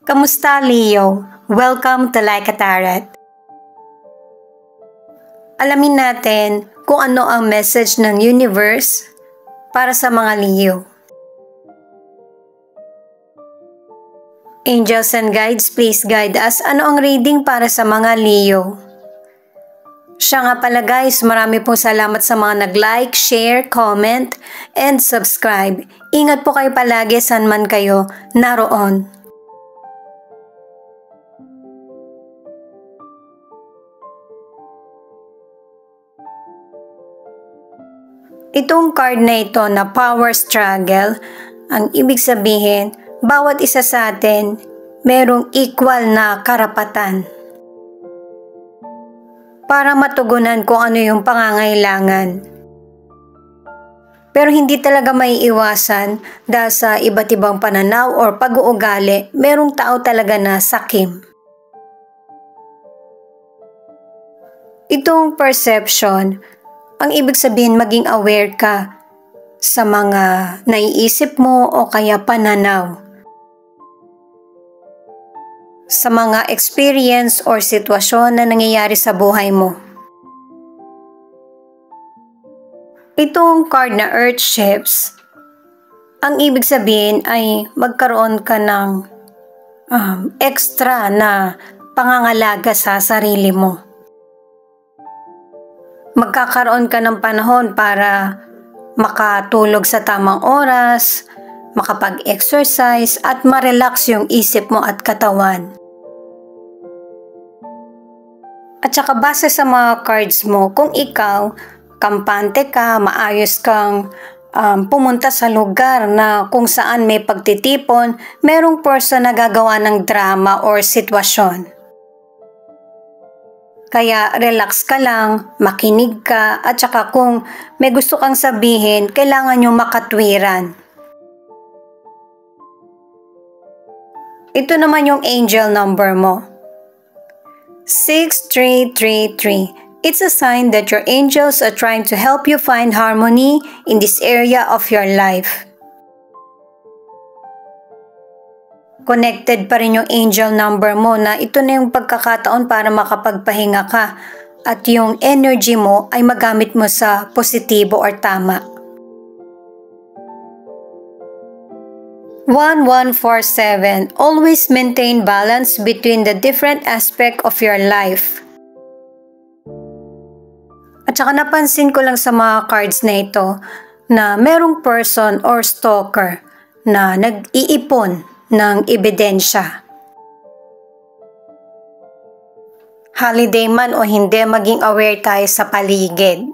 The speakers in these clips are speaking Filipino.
Kamusta, Leo? Welcome to Like a Tarot. Alamin natin kung ano ang message ng universe para sa mga Leo. Angels and guides, please guide us. Ano ang reading para sa mga Leo? Siya nga pala guys, marami pong salamat sa mga nag-like, share, comment, and subscribe. Ingat po kayo palagi saan man kayo naroon. Itong card na ito na power struggle, ang ibig sabihin, bawat isa sa atin merong equal na karapatan para matugunan kung ano yung pangangailangan. Pero hindi talaga may iwasan dahil sa iba't ibang pananaw or pag-uugali, merong tao talaga na sakim. Itong perception, ang ibig sabihin maging aware ka sa mga naiisip mo o kaya pananaw. Sa mga experience or sitwasyon na nangyayari sa buhay mo. Itong card na Earth Shifts, ang ibig sabihin ay magkaroon ka ng extra na pangangalaga sa sarili mo. Magkakaroon ka ng panahon para makatulog sa tamang oras, makapag-exercise at ma-relax yung isip mo at katawan. At saka base sa mga cards mo, kung ikaw, kampante ka, maayos kang pumunta sa lugar na kung saan may pagtitipon, merong person na gagawa ng drama or sitwasyon. Kaya relax ka lang, makinig ka, at saka kung may gusto kang sabihin, kailangan nyo makatwiran. Ito naman yung angel number mo. 6333. It's a sign that your angels are trying to help you find harmony in this area of your life. Connected pa rin yung angel number mo na ito na yung pagkakataon para makapagpahinga ka at yung energy mo ay magamit mo sa positibo or tama. 1147. Always maintain balance between the different aspect of your life. At saka napansin ko lang sa mga cards na ito na merong person or stalker na nag-iipon ng ebidensya. Holiday man o hindi, maging aware tayo sa paligid.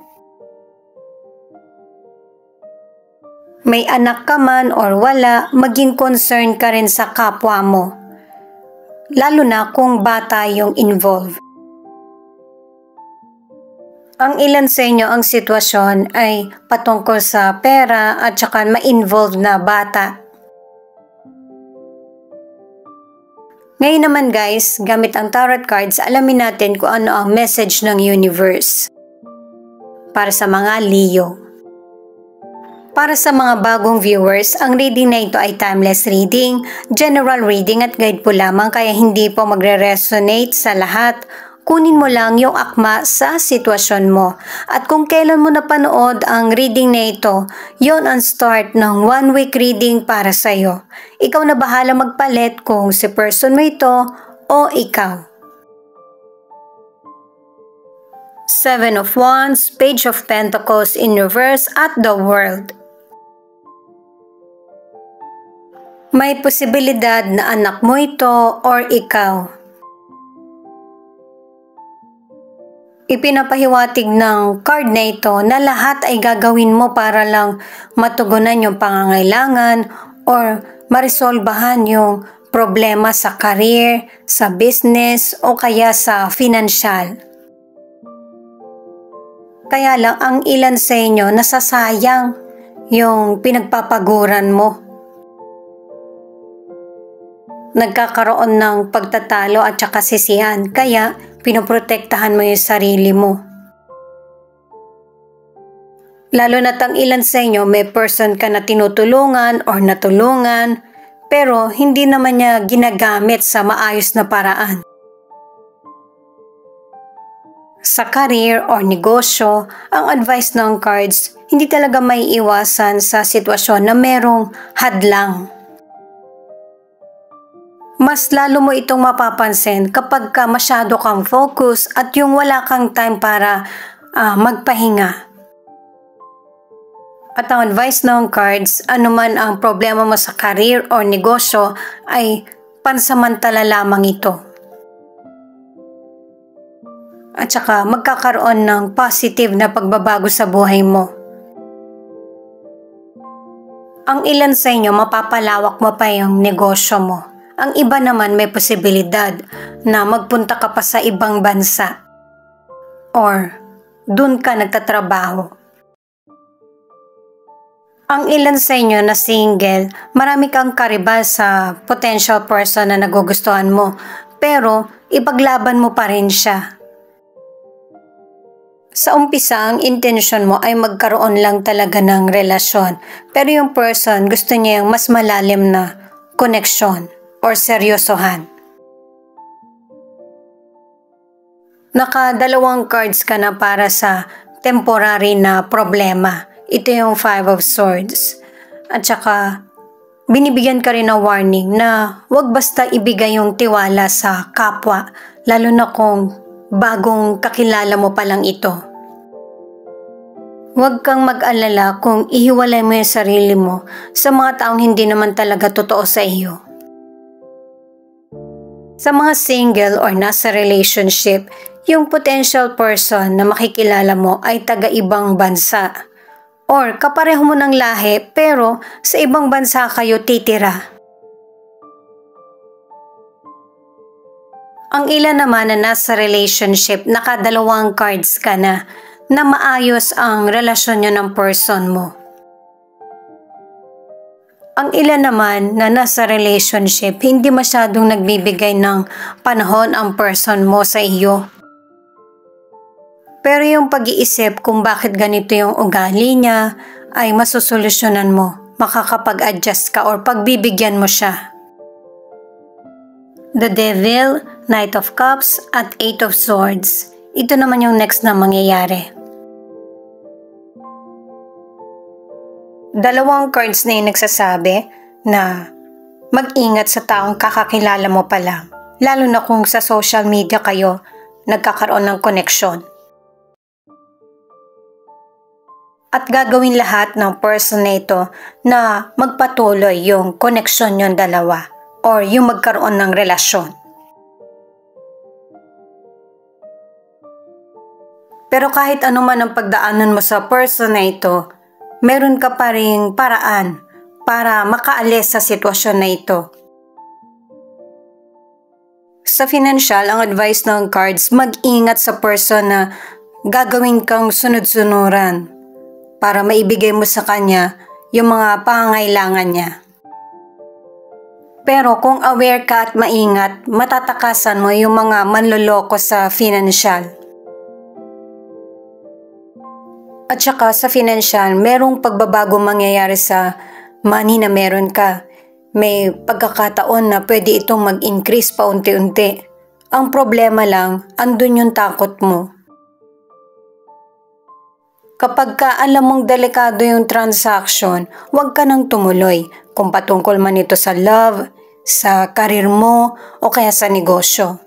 May anak ka man or wala, maging concerned ka rin sa kapwa mo. Lalo na kung bata yung involved. Ang ilan sa inyo ang sitwasyon ay patungkol sa pera at saka ma-involved na bata. Ngayon naman guys, gamit ang tarot cards, alamin natin kung ano ang message ng universe para sa mga Leo. Para sa mga bagong viewers, ang reading na ito ay timeless reading, general reading at guide po lamang kaya hindi po magre-resonate sa lahat. Kunin mo lang yung akma sa sitwasyon mo. At kung kailan mo napanood ang reading na ito, yon ang start ng 1 week reading para sa'yo. Ikaw na bahala magpalit kung si person mo ito o ikaw. 7 of Wands, Page of Pentacles in reverse at the World. May posibilidad na anak mo ito or ikaw. Ipinapahiwatig ng card na ito na lahat ay gagawin mo para lang matugunan yung pangangailangan or maresolbahan yung problema sa career, sa business o kaya sa financial. Kaya lang ang ilan sa inyo nasasayang yung pinagpapaguran mo. Nagkakaroon ng pagtatalo at saka sisihan kaya pinoprotektahan mo yung sarili mo. Lalo na't ang ilan sa inyo may person ka na tinutulungan or natulungan pero hindi naman niya ginagamit sa maayos na paraan. Sa career or negosyo, ang advice ng cards, hindi talaga may iwasan sa sitwasyon na merong hadlang. Mas lalo mo itong mapapansin kapag ka masyado kang focus at yung wala kang time para magpahinga. At ang advice ng cards, anuman ang problema mo sa career or negosyo ay pansamantala lamang ito. At saka magkakaroon ng positive na pagbabago sa buhay mo. Ang ilan sa inyo mapapalawak mo pa yung negosyo mo. Ang iba naman may posibilidad na magpunta ka pa sa ibang bansa or dun ka nagtatrabaho. Ang ilan sa inyo na single, marami kang karibal sa potential person na nagugustuhan mo, pero ipaglaban mo pa rin siya. Sa umpisa, ang intensyon mo ay magkaroon lang talaga ng relasyon, pero yung person gusto niya yung mas malalim na koneksyon or seryosohan. Nakadalawang cards ka na para sa temporary na problema. Ito yung Five of Swords. At saka, binibigyan ka rin ng warning na huwag basta ibigay yung tiwala sa kapwa, lalo na kung bagong kakilala mo pa lang ito. Huwag kang mag-alala kung ihiwalay mo yung sarili mo sa mga taong hindi naman talaga totoo sa iyo. Sa mga single or nasa relationship, yung potential person na makikilala mo ay taga-ibang bansa. Or kapareho mo ng lahi pero sa ibang bansa kayo titira. Ang ilan naman na nasa relationship, nakadalawang cards ka na maayos ang relasyon nyo ng person mo. Ang ilan naman na nasa relationship, hindi masyadong nagbibigay ng panahon ang person mo sa iyo. Pero yung pag-iisip kung bakit ganito yung ugali niya ay masusolusyonan mo, makakapag-adjust ka or pagbibigyan mo siya. The Devil, Knight of Cups at Eight of Swords. Ito naman yung next na mangyayari. Dalawang cards na yung nagsasabi na mag-ingat sa taong kakakilala mo pa lang, lalo na kung sa social media kayo nagkakaroon ng koneksyon. At gagawin lahat ng person na ito na magpatuloy yung koneksyon yung dalawa or yung magkaroon ng relasyon. Pero kahit ano man ang pagdaanan mo sa person na ito, meron ka pa ring paraan para makaalis sa sitwasyon na ito. Sa financial, ang advice ng cards, mag-ingat sa person na gagawin kang sunod-sunuran para maibigay mo sa kanya yung mga pangangailangan niya. Pero kung aware ka at maingat, matatakasan mo yung mga manloloko sa financial. At saka sa financial, merong pagbabago mangyayari sa money na meron ka. May pagkakataon na pwede itong mag-increase pa unti-unti. Ang problema lang, andun yung takot mo. Kapag ka alam mong delikado yung transaction, huwag ka nang tumuloy kung patungkol man ito sa love, sa karir mo, o kaya sa negosyo.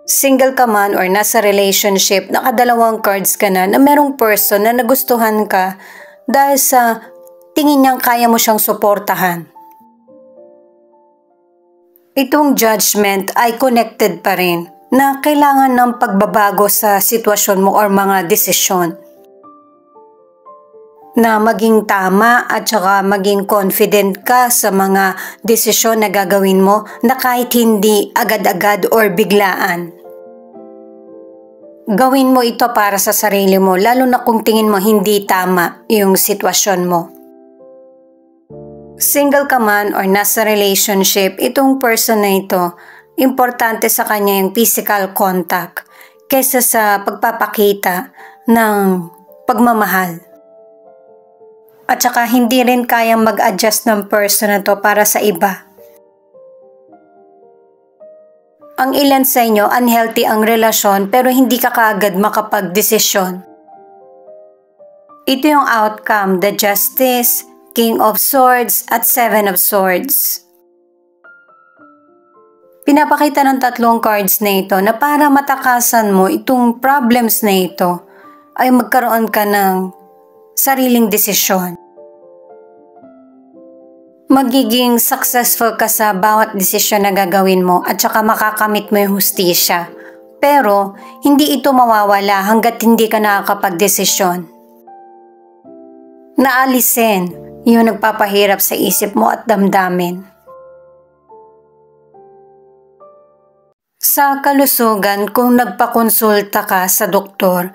Single ka man or nasa relationship, nakadalawang cards ka na merong person na nagustuhan ka dahil sa tingin niyang kaya mo siyang suportahan. Itong judgment ay connected pa rin na kailangan ng pagbabago sa sitwasyon mo or mga desisyon. Na maging tama at saka maging confident ka sa mga desisyon na gagawin mo na kahit hindi agad-agad or biglaan. Gawin mo ito para sa sarili mo lalo na kung tingin mo hindi tama yung sitwasyon mo. Single ka man or nasa relationship, itong person na ito, importante sa kanya yung physical contact kaysa sa pagpapakita ng pagmamahal. At saka hindi rin kayang mag-adjust ng person na to para sa iba. Ang ilan sa inyo, unhealthy ang relasyon pero hindi ka kaagad makapag-desisyon. Ito yung outcome, the Justice, King of Swords at Seven of Swords. Pinapakita ng tatlong cards na ito na para matakasan mo itong problems na ito ay magkaroon ka ng sariling desisyon. Magiging successful ka sa bawat desisyon na gagawin mo at saka makakamit mo yung hustisya. Pero hindi ito mawawala hanggat hindi ka nakakapagdesisyon. Naalisin yung nagpapahirap sa isip mo at damdamin. Sa kalusugan, kung nagpakonsulta ka sa doktor,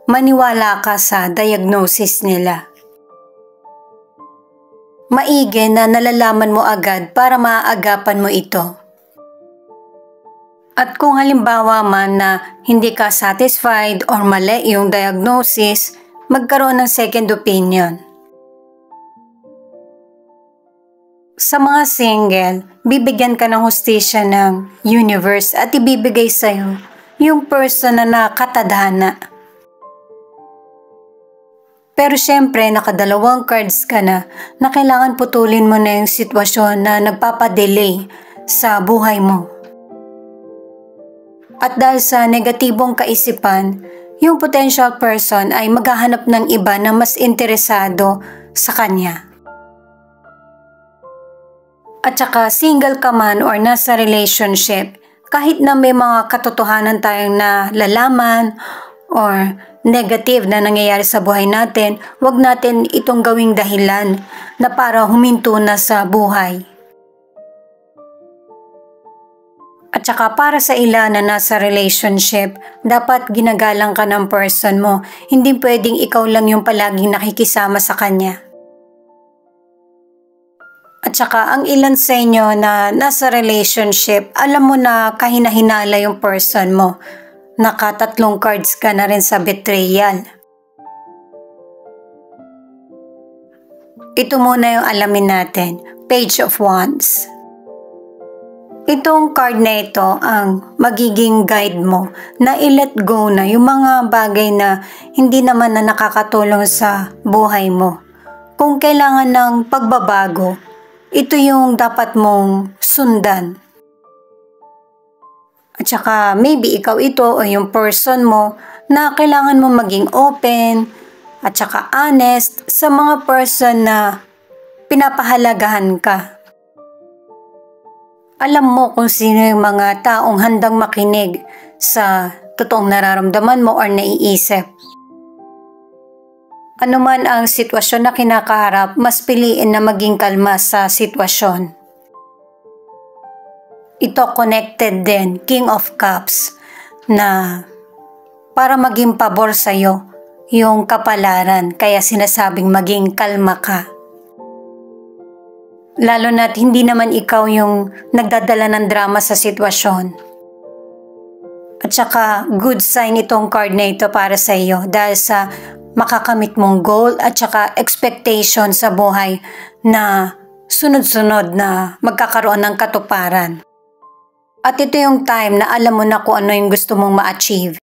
maniwala ka sa diagnosis nila. Maigi na nalalaman mo agad para maaagapan mo ito. At kung halimbawa man na hindi ka satisfied or mali yung diagnosis, magkaroon ng second opinion. Sa mga single, bibigyan ka ng hustisya ng universe at ibibigay sa'yo yung person na nakatadhana. Pero syempre, nakadalawang cards ka na kailangan putulin mo na yung sitwasyon na nagpapadelay sa buhay mo. At dahil sa negatibong kaisipan, yung potential person ay maghahanap ng iba na mas interesado sa kanya. At saka single ka man or nasa relationship, kahit na may mga katotohanan tayong nalalaman or negative na nangyayari sa buhay natin, huwag natin itong gawing dahilan na para huminto na sa buhay. At saka para sa ilan na nasa relationship, dapat ginagalang ka ng person mo. Hindi pwedeng ikaw lang yung palaging nakikisama sa kanya. At saka ang ilan sa inyo na nasa relationship, alam mo na kahina-hinala yung person mo. Nakatatlong cards ka na rin sa betrayal. Ito muna yung alamin natin, Page of Wands. Itong card na ito ang magiging guide mo na i-let go na yung mga bagay na hindi naman na nakakatulong sa buhay mo. Kung kailangan ng pagbabago, ito yung dapat mong sundan. At saka maybe ikaw ito o yung person mo na kailangan mo maging open at saka honest sa mga person na pinapahalagahan ka. Alam mo kung sino yung mga taong handang makinig sa totoong nararamdaman mo or naiisip. Ano man ang sitwasyon na kinakaharap, mas piliin na maging kalma sa sitwasyon. Ito connected din, King of Cups, na para maging pabor sa'yo yung kapalaran, kaya sinasabing maging kalma ka. Lalo na't hindi naman ikaw yung nagdadala ng drama sa sitwasyon. At saka good sign itong card na ito para sa iyo dahil sa makakamit mong goal at saka expectation sa buhay na sunod-sunod na magkakaroon ng katuparan. At ito yung time na alam mo na kung ano yung gusto mong ma-achieve.